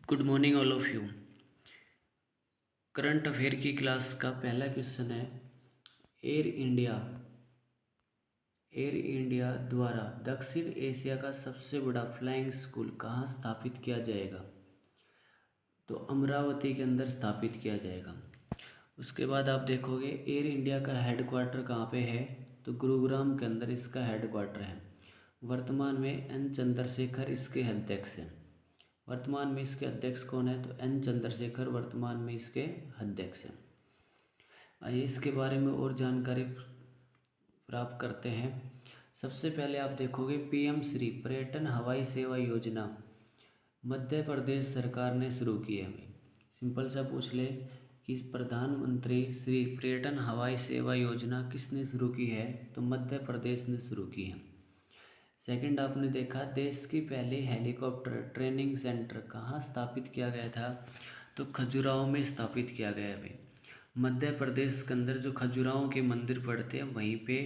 Good morning all of you. Current affair की class का पहला क्वेश्चन है। एयर इंडिया एयर इंडिया द्वारा दक्षिण एशिया का सबसे बड़ा फ्लाइंग स्कूल कहाँ स्थापित किया जाएगा? तो अमरावती के अंदर स्थापित किया जाएगा। उसके बाद आप देखोगे एयर इंडिया का हेडक्वार्टर कहाँ पे है? तो गुरुग्राम के अंदर इसका हेडक्वार्टर है। वर्तमान में एन चंद्रशेखर इसके अध्यक्ष हैं। वर्तमान में इसके अध्यक्ष कौन है? तो एन चंद्रशेखर वर्तमान में इसके अध्यक्ष हैं। आइए इसके बारे में और जानकारी प्राप्त करते हैं। सबसे पहले आप देखोगे पीएम श्री पर्यटन हवाई सेवा योजना मध्य प्रदेश सरकार ने शुरू की है। सिंपल सा पूछ ले कि प्रधानमंत्री श्री पर्यटन हवाई सेवा योजना किसने शुरू की है? तो मध्य प्रदेश ने शुरू की है। सेकंड आपने देखा देश की पहली हेलीकॉप्टर ट्रेनिंग सेंटर कहाँ स्थापित किया गया था? तो खजुराहो में स्थापित किया गया है। भाई मध्य प्रदेश के अंदर जो खजुराहो के मंदिर पड़ते हैं वहीं पे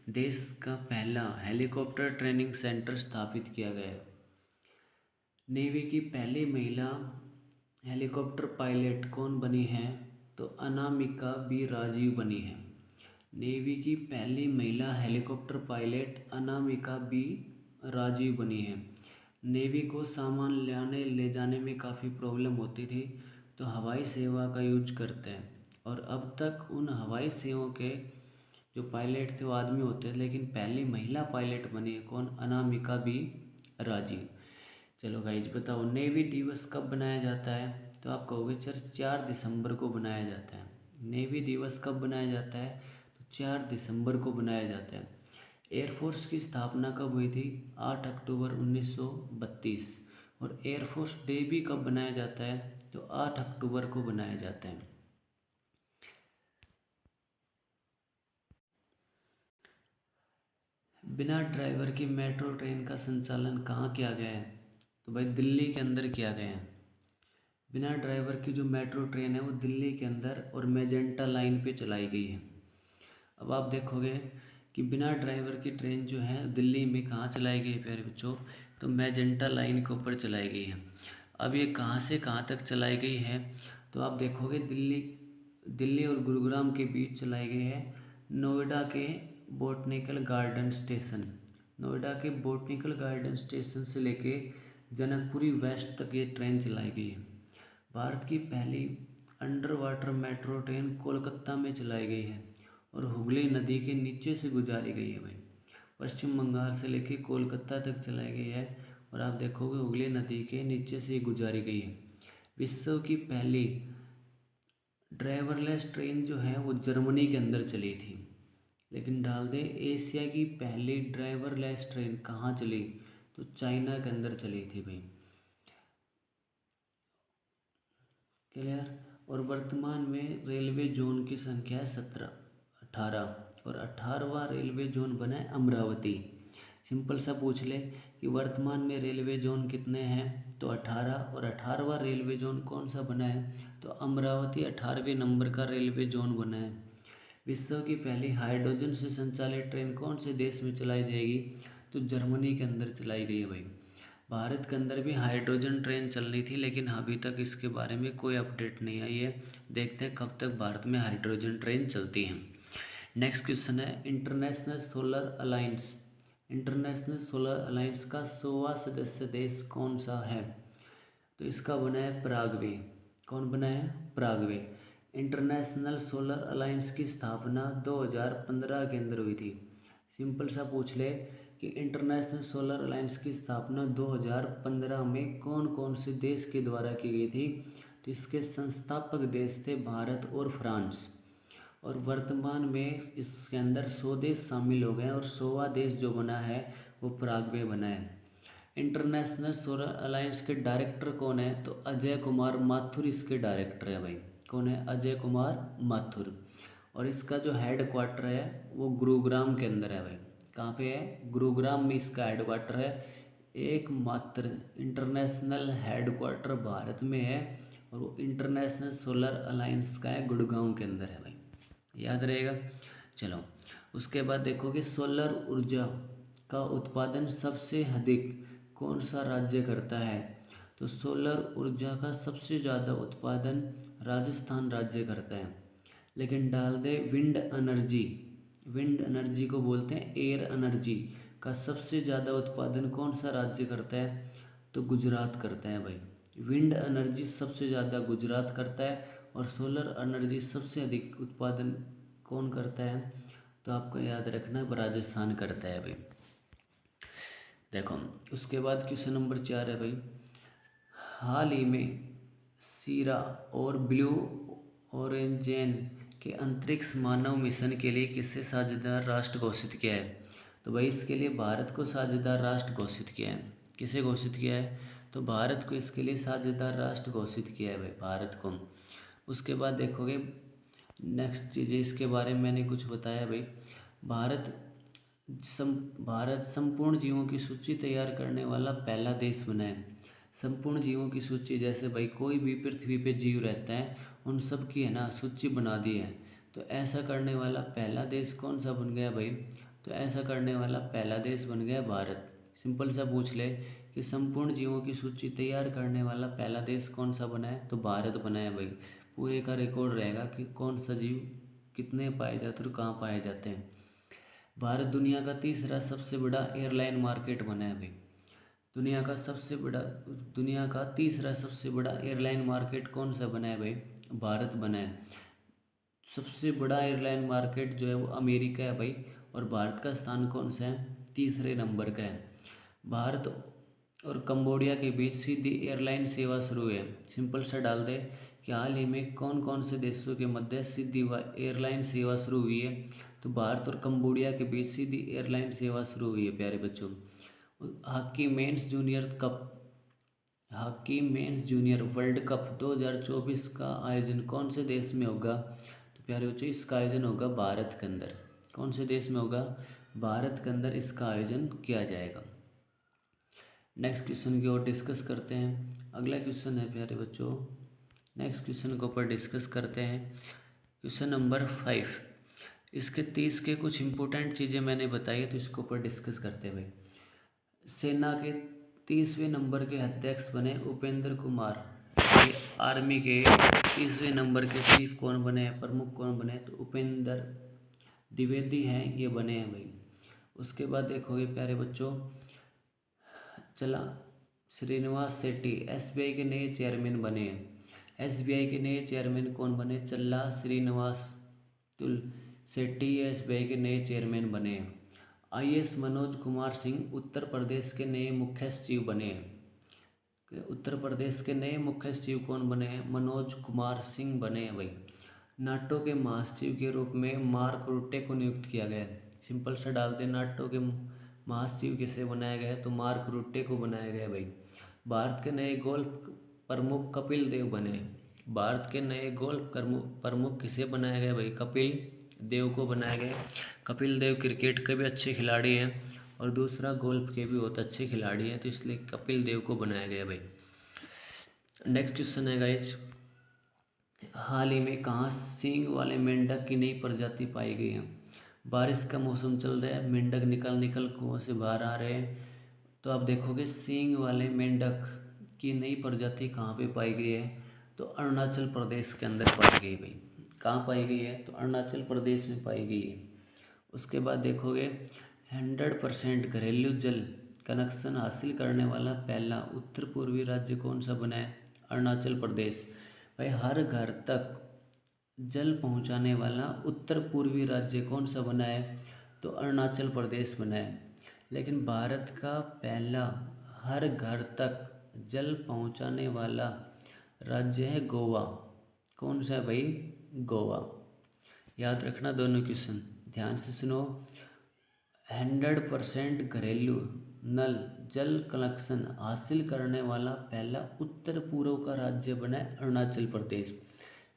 देश का पहला हेलीकॉप्टर ट्रेनिंग सेंटर स्थापित किया गया है। नेवी की पहली महिला हेलीकॉप्टर पायलट कौन बनी है? तो अनामिका बी राजीव बनी है। नेवी की पहली महिला helicopter pilot Anamika B Rajeev बनी है। नेवी को सामान लाने ले जाने में काफ़ी प्रॉब्लम होती थी तो हवाई सेवा का यूज करते हैं और अब तक उन हवाई सेवाओं के जो पायलट थे वो आदमी होते हैं, लेकिन पहली महिला पायलट बनी है कौन? अनामिका बी राजीव। चलो गाइज बताओ नेवी दिवस कब बनाया जाता है? तो आप कहोगे सर 4 दिसंबर को बनाया जाता है। नेवी दिवस कब बनाया जाता है? तो 4 दिसंबर को बनाया जाता है। एयरफोर्स की स्थापना कब हुई थी? 8 अक्टूबर 1932। और एयरफोर्स डे भी कब बनाया जाता है? तो 8 अक्टूबर को बनाया जाता है। बिना ड्राइवर की मेट्रो ट्रेन का संचालन कहाँ किया गया है? तो भाई दिल्ली के अंदर किया गया है। बिना ड्राइवर की जो मेट्रो ट्रेन है वो दिल्ली के अंदर और मेजेंटा लाइन पे चलाई गई है। अब आप देखोगे कि बिना ड्राइवर की ट्रेन जो है दिल्ली में कहाँ चलाई गई प्यारे बच्चों? तो मेजेंटा लाइन के ऊपर चलाई गई है। अब ये कहाँ से कहाँ तक चलाई गई है? तो आप देखोगे दिल्ली और गुरुग्राम के बीच चलाई गई है। नोएडा के बोटनिकल गार्डन स्टेशन से लेके जनकपुरी वेस्ट तक ये ट्रेन चलाई गई है। भारत की पहली under water metro train Kolkata में चलाई गई है और हुगली नदी के नीचे से गुजारी गई है। भाई पश्चिम बंगाल से लेके कोलकाता तक चलाई गई है और आप देखोगे हुगली नदी के नीचे से गुजारी गई है। विश्व की पहली ड्राइवरलेस ट्रेन जो है वो जर्मनी के अंदर चली थी। लेकिन डाल दे एशिया की पहली ड्राइवरलेस ट्रेन कहाँ चली? तो चाइना के अंदर चली थी भाई। क्लियर? और वर्तमान में रेलवे जोन की संख्या है 18 और 18वां रेलवे जोन बना है अमरावती। सिंपल सा पूछ ले कि वर्तमान में रेलवे जोन कितने हैं? तो 18 और 18वां रेलवे जोन कौन सा बना है? तो अमरावती 18वें नंबर का रेलवे जोन बना है। विश्व की पहली हाइड्रोजन से संचालित ट्रेन कौन से देश में चलाई जाएगी? तो जर्मनी के अंदर चलाई गई है भाई। भारत के अंदर भी हाइड्रोजन ट्रेन चल रही थी लेकिन अभी तक इसके बारे में कोई अपडेट नहीं आई है। देखते हैं कब तक भारत में हाइड्रोजन ट्रेन चलती है। नेक्स्ट क्वेश्चन है इंटरनेशनल सोलर अलायंस का 100वां सदस्य देश कौन सा है? तो इसका बना है पराग्वे। कौन बना है? पराग्वे। इंटरनेशनल सोलर अलायंस की स्थापना 2015 के अंदर हुई थी। सिंपल सा पूछ ले कि इंटरनेशनल सोलर अलायंस की स्थापना 2015 में कौन कौन से देश के द्वारा की गई थी? तो इसके संस्थापक देश थे भारत और फ्रांस। और वर्तमान में इसके अंदर 100 देश शामिल हो गए हैं और 100वां देश जो बना है वो पराग्वे बना है। इंटरनेशनल सोलर अलायंस के डायरेक्टर कौन है? तो अजय कुमार माथुर इसके डायरेक्टर है भाई। कौन है? अजय कुमार माथुर। और इसका जो हेड क्वार्टर है वो गुरुग्राम के अंदर है भाई। कहाँ पे है? गुरुग्राम में इसका हेड क्वार्टर है। एकमात्र इंटरनेशनल हेड क्वार्टर भारत में है और वो इंटरनेशनल सोलर अलायंस का है, गुड़गांव के अंदर है भाई। याद रहेगा। चलो उसके बाद देखो कि सोलर ऊर्जा का उत्पादन सबसे अधिक कौन सा राज्य करता है? तो सोलर ऊर्जा का सबसे ज़्यादा उत्पादन राजस्थान राज्य करता है। लेकिन डाल दे विंड एनर्जी, विंड एनर्जी को बोलते हैं एयर एनर्जी का सबसे ज़्यादा उत्पादन कौन सा राज्य करता है? तो गुजरात करता है भाई। विंड एनर्जी सबसे ज़्यादा गुजरात करता है और सोलर एनर्जी सबसे अधिक उत्पादन कौन करता है? तो आपको याद रखना राजस्थान करता है भाई। देखो उसके बाद क्वेश्चन नंबर 4 है भाई, हाल ही में सीरा और ब्लू ओरिजिन के अंतरिक्ष मानव मिशन के लिए किसे साझेदार राष्ट्र घोषित किया है? तो भाई इसके लिए भारत को साझेदार राष्ट्र घोषित किया है। किसे घोषित किया है? तो भारत को इसके लिए साझेदार राष्ट्र घोषित किया है भाई, भारत को। उसके बाद देखोगे नेक्स्ट चीज़ें इसके बारे में मैंने कुछ बताया भाई। भारत भारत संपूर्ण जीवों की सूची तैयार करने वाला पहला देश बना है। संपूर्ण जीवों की सूची, जैसे भाई कोई भी पृथ्वी पे जीव रहता है उन सब की है ना सूची बना दी है। तो ऐसा करने वाला पहला देश कौन सा बन गया भाई? तो ऐसा करने वाला पहला देश बन गया भारत। सिंपल सा पूछ ले कि संपूर्ण जीवों की सूची तैयार करने वाला पहला देश कौन सा बना है? तो भारत बना है भाई। पूरे का रिकॉर्ड रहेगा कि कौन सा जीव कितने पाए जाते और कहाँ पाए जाते हैं। भारत दुनिया का तीसरा सबसे बड़ा एयरलाइन मार्केट बना है भाई। दुनिया का तीसरा सबसे बड़ा एयरलाइन मार्केट कौन सा बना है भाई? भारत बना है। सबसे बड़ा एयरलाइन मार्केट जो है वो अमेरिका है भाई। और भारत का स्थान कौन सा है? तीसरे नंबर का है। भारत और कंबोडिया के बीच सीधी एयरलाइन सेवा शुरू हुई है। सिंपल सा डाल दे कि हाल ही में कौन कौन से देशों के मध्य सीधी एयरलाइन सेवा शुरू हुई है? तो भारत और कंबोडिया के बीच सीधी एयरलाइन सेवा शुरू हुई है प्यारे बच्चों। Hockey mains junior cup, hockey mains junior world cup 2024 का आयोजन कौन से देश में होगा? तो प्यारे बच्चों इसका आयोजन होगा भारत के अंदर। कौन से देश में होगा? भारत के अंदर इसका आयोजन किया जाएगा। नेक्स्ट क्वेश्चन की ओर डिस्कस करते हैं। अगला क्वेश्चन है प्यारे बच्चों, नेक्स्ट क्वेश्चन के ऊपर डिस्कस करते हैं। क्वेश्चन नंबर 5, इसके 30 के कुछ इंपॉर्टेंट चीज़ें मैंने बताई तो इसके ऊपर डिस्कस करते हैं भाई। सेना के 30वें नंबर के अध्यक्ष बने उपेंद्र कुमार। ये आर्मी के 30वें नंबर के चीफ कौन बने हैं, प्रमुख कौन बने? तो उपेंद्र द्विवेदी हैं ये बने हैं भाई। उसके बाद देखोगे प्यारे बच्चों, चला श्रीनिवास शेट्टी एसबीआई के नए चेयरमैन बने हैं। एसबीआई के नए चेयरमैन कौन बने? चल्ला श्रीनिवास तुल शेट्टी एसबीआई के नए चेयरमैन बने हैं। आईएएस मनोज कुमार सिंह उत्तर प्रदेश के नए मुख्य सचिव बने हैं। उत्तर प्रदेश के नए मुख्य सचिव कौन बने हैं? मनोज कुमार सिंह बने हैं भाई। नाटो के महासचिव के रूप में मार्क रुटे को नियुक्त किया गया है। सिंपल सा डाल दे नाटो के महासचिव किसे बनाया गया है? तो मार्क रुटे को बनाया गया भाई। भारत के नए गोल्फ प्रमुख कपिल देव बने। भारत के नए गोल्फ प्रमुख किसे बनाया गया भाई? कपिल देव को बनाया गया। कपिल देव क्रिकेट के भी अच्छे खिलाड़ी हैं और दूसरा गोल्फ के भी बहुत अच्छे खिलाड़ी हैं, तो इसलिए कपिल देव को बनाया गया भाई। नेक्स्ट क्वेश्चन है गाइज, हाल ही में कहाँ सींग वाले मेंढक की नई प्रजाति पाई गई है? बारिश का मौसम चल रहा है, मेंढक निकल निकल कुआं से बाहर आ रहे हैं, तो आप देखोगे सींग वाले मेंढक की नई प्रजाति कहाँ पे पाई गई है? तो अरुणाचल प्रदेश के अंदर पाई गई भाई। कहाँ पाई गई है? तो अरुणाचल प्रदेश में पाई गई है। उसके बाद देखोगे 100% घरेलू जल कनेक्शन हासिल करने वाला पहला उत्तर पूर्वी राज्य कौन सा बना है? अरुणाचल प्रदेश। भाई हर घर तक जल पहुंचाने वाला उत्तर पूर्वी राज्य कौन सा बना है? तो अरुणाचल प्रदेश बना है। लेकिन भारत का पहला हर घर तक जल पहुंचाने वाला राज्य है गोवा। कौन सा है भाई? गोवा। याद रखना दोनों क्वेश्चन ध्यान से सुनो। 100% घरेलू नल जल कनेक्शन हासिल करने वाला पहला उत्तर पूर्व का राज्य बना है अरुणाचल प्रदेश।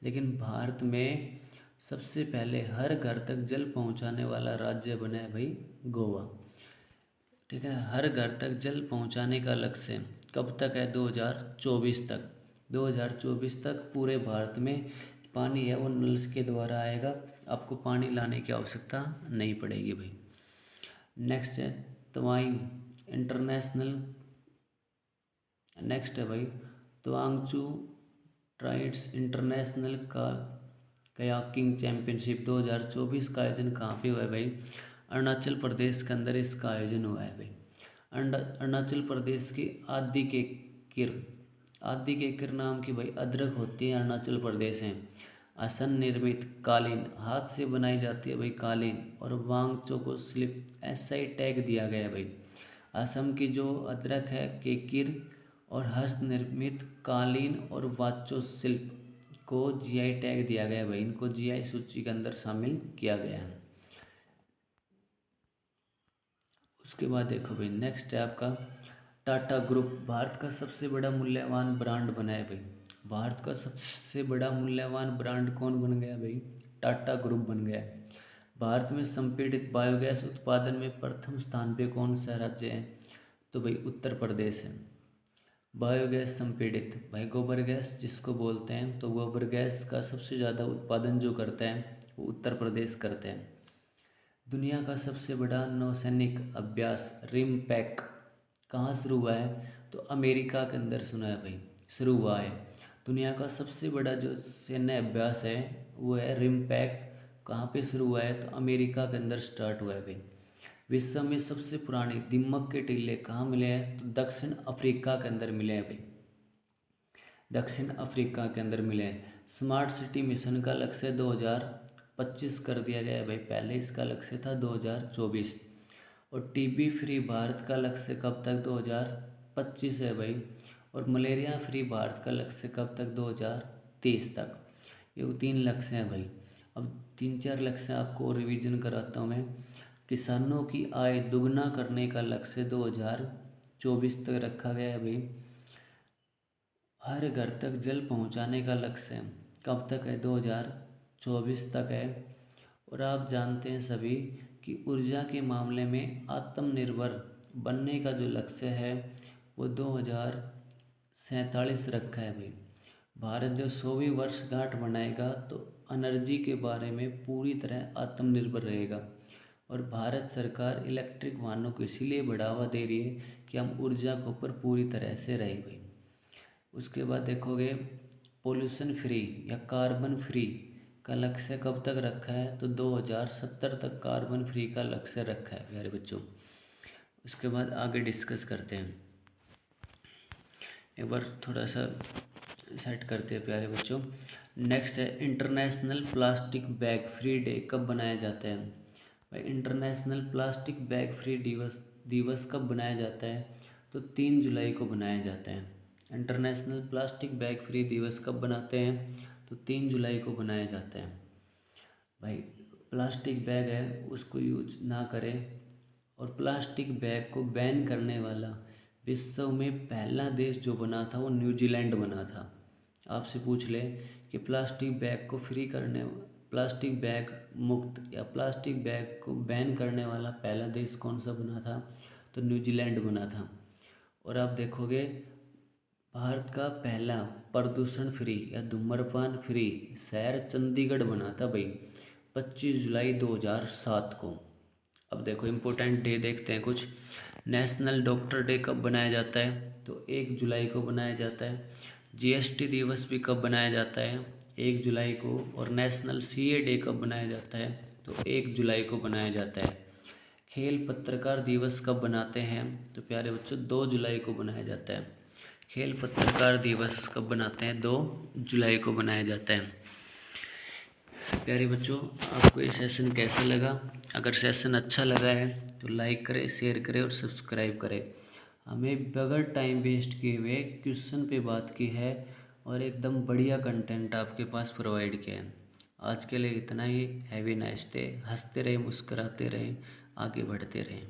लेकिन भारत में सबसे पहले हर घर तक जल पहुंचाने वाला राज्य बना है भाई गोवा। ठीक है, हर घर तक जल पहुंचाने का लक्ष्य कब तक है? 2024 तक। 2024 तक पूरे भारत में पानी है वो नल्स के द्वारा आएगा, आपको पानी लाने की आवश्यकता नहीं पड़ेगी भाई। नेक्स्ट है तवांग इंटरनेशनल नेक्स्ट है भाई, त्वांगचू ट्राइड्स इंटरनेशनल का कयाकिंग चैंपियनशिप 2024 का आयोजन कहाँ पे हुआ है भाई? अरुणाचल प्रदेश के अंदर इसका आयोजन हुआ है भाई। अरुणाचल प्रदेश की आदि केकर नाम की भाई अदरक होती है अरुणाचल प्रदेश में। आसन निर्मित कालीन, हाथ से बनाई जाती है भाई कालीन, और वांगचो को स्लिप एसआई टैग दिया गया है भाई। असम की जो अदरक है केकिर और हस्त निर्मित कालीन और वाचो शिल्प को जीआई टैग दिया गया है भाई। इनको जीआई सूची के अंदर शामिल किया गया है। उसके बाद देखो भाई, नेक्स्ट है आपका टाटा ग्रुप भारत का सबसे बड़ा मूल्यवान ब्रांड बना है भाई। भारत का सबसे बड़ा मूल्यवान ब्रांड कौन बन गया भाई? टाटा ग्रुप बन गया है। भारत में संपीड़ित बायोगैस उत्पादन में प्रथम स्थान पे कौन सा राज्य है? तो भाई उत्तर प्रदेश है। बायोगैस संपीड़ित भाई गोबर गैस जिसको बोलते हैं, तो गोबर गैस का सबसे ज़्यादा उत्पादन जो करता है वो उत्तर प्रदेश करते हैं। दुनिया का सबसे बड़ा नौसैनिक अभ्यास रिम पैक कहाँ शुरू हुआ है? तो अमेरिका के अंदर सुना है भाई, शुरू हुआ है। दुनिया का सबसे बड़ा जो सैन्य अभ्यास है वो है रिम पैक। कहाँ पे शुरू हुआ है? तो अमेरिका के अंदर स्टार्ट हुआ है भाई। विश्व में सबसे पुराने दीमक के टीले कहाँ मिले हैं? तो दक्षिण अफ्रीका के अंदर मिले हैं भाई। दक्षिण अफ्रीका के अंदर मिले हैं। स्मार्ट सिटी मिशन का लक्ष्य 2025 कर दिया गया है भाई। पहले इसका लक्ष्य था 2024। और टीबी फ्री भारत का लक्ष्य कब तक? 2025 है भाई। और मलेरिया फ्री भारत का लक्ष्य कब तक? 2030 तक। ये 3 लक्ष्य हैं भाई। अब 3-4 लक्ष्य आपको रिवीजन कराता हूँ मैं। किसानों की आय दुगना करने का लक्ष्य 2024 तक रखा गया है भाई। हर घर तक जल पहुंचाने का लक्ष्य कब तक है? 2024 तक है। और आप जानते हैं सभी कि ऊर्जा के मामले में आत्मनिर्भर बनने का जो लक्ष्य है वो 2047 रखा है भाई। भारत जो 100वीं वर्षगांठ मनाएगा तो एनर्जी के बारे में पूरी तरह आत्मनिर्भर रहेगा। और भारत सरकार इलेक्ट्रिक वाहनों को इसीलिए बढ़ावा दे रही है कि हम ऊर्जा के ऊपर पूरी तरह से रहे भाई। उसके बाद देखोगे पोल्यूशन फ्री या कार्बन फ्री का लक्ष्य कब तक रखा है? तो 2070 तक कार्बन फ्री का लक्ष्य रखा है प्यारे बच्चों। उसके बाद आगे डिस्कस करते हैं। एक बार थोड़ा सा सेट करते हैं प्यारे बच्चों। नेक्स्ट है international plastic bag free day कब बनाया जाता है? भाई इंटरनेशनल प्लास्टिक बैग फ्री दिवस कब बनाया जाता है? तो 3 जुलाई को बनाया जाता है। इंटरनेशनल प्लास्टिक बैग फ्री दिवस कब बनाते हैं? तो 3 जुलाई को बनाया जाता है भाई। प्लास्टिक बैग है उसको यूज ना करें। और प्लास्टिक बैग को बैन करने वाला विश्व में पहला देश जो बना था वो न्यूजीलैंड बना था। आपसे पूछ ले कि प्लास्टिक बैग को फ्री करने, प्लास्टिक बैग मुक्त या प्लास्टिक बैग को बैन करने वाला पहला देश कौन सा बना था? तो न्यूजीलैंड बना था। और आप देखोगे भारत का पहला प्रदूषण फ्री या धूम्रपान फ्री शहर चंडीगढ़ बना था भाई 25 जुलाई 2007 को। अब देखो इम्पोर्टेंट डे देखते हैं कुछ। नेशनल डॉक्टर डे कब बनाया जाता है? तो 1 जुलाई को बनाया जाता है। जीएसटी दिवस भी कब बनाया जाता है? 1 जुलाई को। और नेशनल सीए डे कब बनाया जाता है? तो 1 जुलाई को बनाया जाता है। खेल पत्रकार दिवस कब बनाते हैं? तो प्यारे बच्चों 2 जुलाई को बनाया जाता है। खेल पत्रकार दिवस कब बनाते हैं? 2 जुलाई को बनाया जाता है। प्यारे बच्चों आपको ये सेशन कैसा लगा? अगर सेशन अच्छा लगा है तो लाइक करें, शेयर करें और सब्सक्राइब करें। हमें बगैर टाइम वेस्ट किए हुए क्वेश्चन पे बात की है और एकदम बढ़िया कंटेंट आपके पास प्रोवाइड किया है। आज के लिए इतना ही। Have a nice day. हंसते रहें, मुस्कुराते रहें, आगे बढ़ते रहें।